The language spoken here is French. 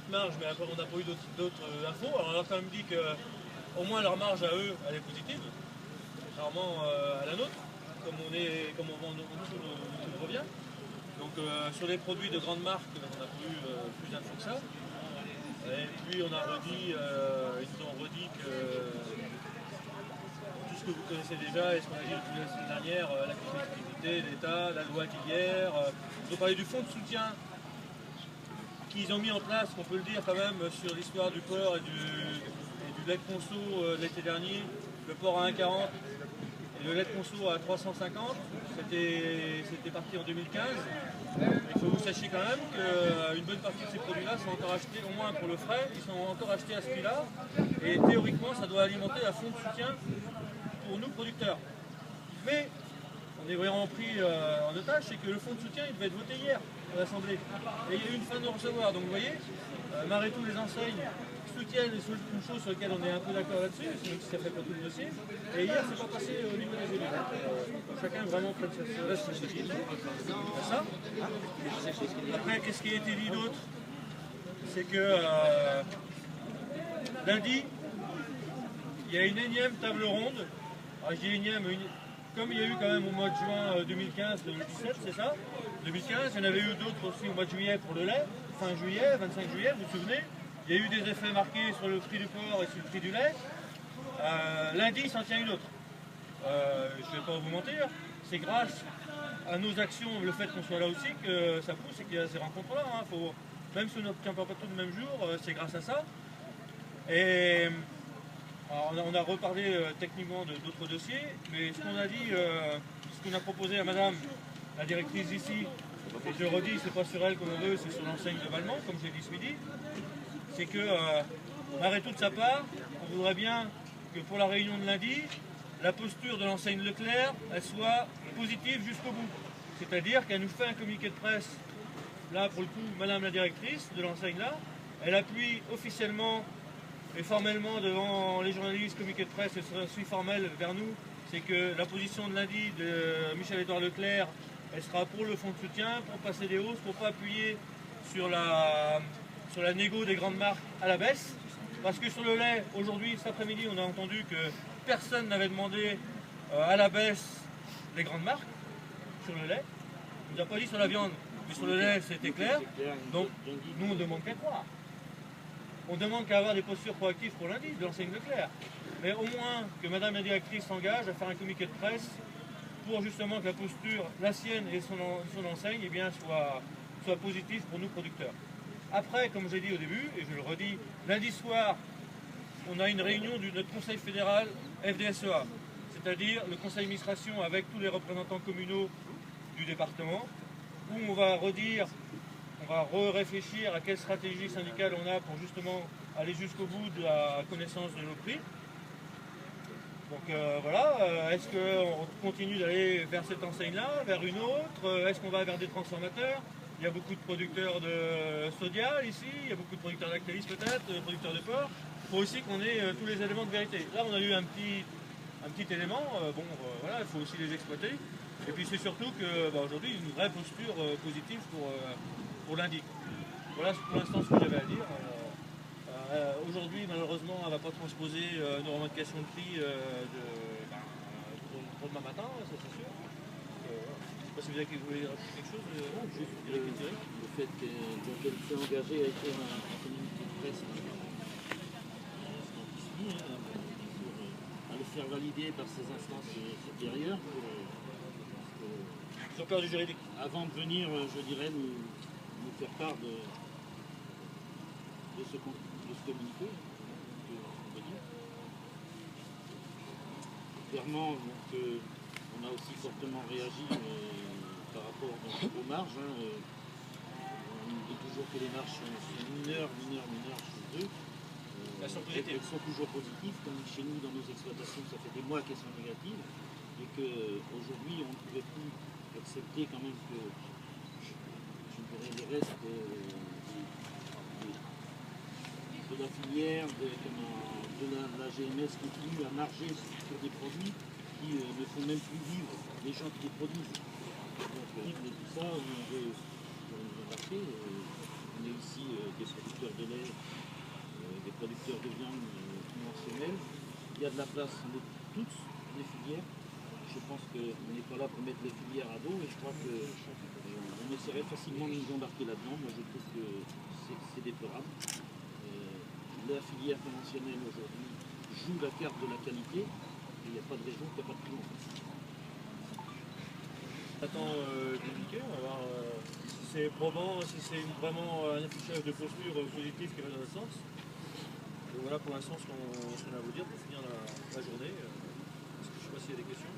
petite marge, mais après on n'a pas eu d'autres infos. Alors on leur a quand même dit que au moins leur marge à eux, elle est positive, contrairement à la nôtre, comme on vend tout revient. Donc sur les produits de grandes marques, on n'a pas eu plus d'infos que ça. Et puis on a redit, ils nous ont redit que tout ce que vous connaissez déjà et ce qu'on a dit depuis la semaine dernière, la compétitivité, l'État, la loi d'hier, ils ont parlé du fonds de soutien qu'ils ont mis en place, qu'on peut le dire quand même, sur l'histoire du porc et du lait de conso l'été dernier, le porc à 1,40 et le lait de conso à 350, c'était parti en 2015. Il faut que vous sachiez quand même qu'une bonne partie de ces produits-là sont encore achetés, au moins pour le frais, ils sont encore achetés à ce prix-là. Et théoriquement, ça doit alimenter un fonds de soutien pour nous producteurs. Mais on est vraiment pris en otage, c'est que le fonds de soutien, il devait être voté hier à l'Assemblée. Et il y a eu une fin de recevoir. Donc vous voyez, malgré tout, les enseignes soutiennent une chose sur laquelle on est un peu d'accord là-dessus, même si ça fait pas tout le dossier. Et hier, c'est pas passé au niveau des élus. Chacun vraiment prenne sa responsabilité. C'est ça. Après, qu'est-ce qui a été dit d'autre? C'est que lundi, il y a une énième table ronde. Alors, je dis énième, comme il y a eu quand même au mois de juin 2015-2017, c'est ça? 2015, il y en avait eu d'autres aussi au mois de juillet pour le lait, fin juillet, 25 juillet, vous vous souvenez? Il y a eu des effets marqués sur le prix du porc et sur le prix du lait. Lundi, il s'en tient une autre. Je ne vais pas vous mentir, c'est grâce à nos actions, le fait qu'on soit là aussi, que ça pousse et qu'il y a ces rencontres-là. Hein. Même si on n'obtient pas tout le même jour, c'est grâce à ça. Et alors, on a reparlé techniquement d'autres dossiers, mais ce qu'on a dit, ce qu'on a proposé à madame la directrice ici, et je le redis, c'est pas sur elle qu'on veut, c'est sur l'enseigne globalement, comme j'ai dit ce midi, c'est que, malgré tout de sa part, on voudrait bien que pour la réunion de lundi, la posture de l'enseigne Leclerc, elle soit positive jusqu'au bout. C'est-à-dire qu'elle nous fait un communiqué de presse, là pour le coup, madame la directrice de l'enseigne là, elle appuie officiellement et formellement devant les journalistes, communiqué de presse, et suit formel vers nous, c'est que la position de lundi de Michel-Édouard Leclerc, elle sera pour le fonds de soutien, pour passer des hausses, pour ne pas appuyer sur la négo des grandes marques à la baisse. Parce que sur le lait, aujourd'hui, cet après-midi, on a entendu que personne n'avait demandé à la baisse les grandes marques sur le lait. On nous a pas dit sur la viande, mais sur le lait, c'était clair. Donc, nous, on ne demande qu'à croire. On demande qu'à avoir des postures proactives pour lundi, de l'enseigne Leclerc. Mais au moins que madame la directrice s'engage à faire un communiqué de presse pour justement que la posture, la sienne et son enseigne, eh bien, soit positive pour nous producteurs. Après, comme j'ai dit au début, et je le redis, lundi soir, on a une réunion de notre conseil fédéral FDSEA, c'est-à-dire le conseil d'administration avec tous les représentants communaux du département, où on va redire, on va réfléchir à quelle stratégie syndicale on a pour justement aller jusqu'au bout de la connaissance de nos prix. Donc voilà, est-ce qu'on continue d'aller vers cette enseigne-là, vers une autre? Est-ce qu'on va vers des transformateurs? Il y a beaucoup de producteurs de Sodial ici, il y a beaucoup de producteurs d'Actalis peut-être, producteurs de porc. Il faut aussi qu'on ait tous les éléments de vérité. Là on a eu un petit élément, voilà, il faut aussi les exploiter. Et puis c'est surtout que aujourd'hui une vraie posture positive pour lundi. Voilà pour l'instant ce que j'avais à dire. Aujourd'hui, malheureusement, elle ne va pas transposer nos revendications de prix pour demain matin, ça c'est sûr. Je ne sais pas si vous voulez rajouter quelque chose. Juste le fait qu'elle s'est engagée à écrire un communiqué de presse à le faire valider par ses instances supérieures. Sur peur du juridique. Avant de venir, je dirais, nous faire part de ce communiqué. Clairement, on a aussi fortement réagi par rapport aux marges. On dit toujours que les marges sont mineures chez eux. Elles sont positives. Elles sont toujours positives, comme chez nous dans nos exploitations, ça fait des mois qu'elles sont négatives. Et qu'aujourd'hui, on ne pouvait plus accepter quand même que je dirais, les restes de la filière, de la GMS continue à marger sur des produits qui ne font même plus vivre les gens qui les produisent. Donc, tout ça, on veut marquer. On est ici des producteurs de lait, il y a de la place de toutes les filières. Je pense qu'on n'est pas là pour mettre les filières à dos et je crois qu'on essaierait facilement de nous embarquer là-dedans. Moi je trouve que c'est déplorable. La filière conventionnelle aujourd'hui joue la carte de la qualité et il n'y a pas de raison qu'il n'y a pas de prix en fait. On attend communiquer, on va voir si c'est probant, si c'est vraiment un affichage de posture positif qui va dans le sens. Et voilà pour l'instant ce qu'on a à vous dire pour finir la journée. Je ne sais pas s'il y a des questions.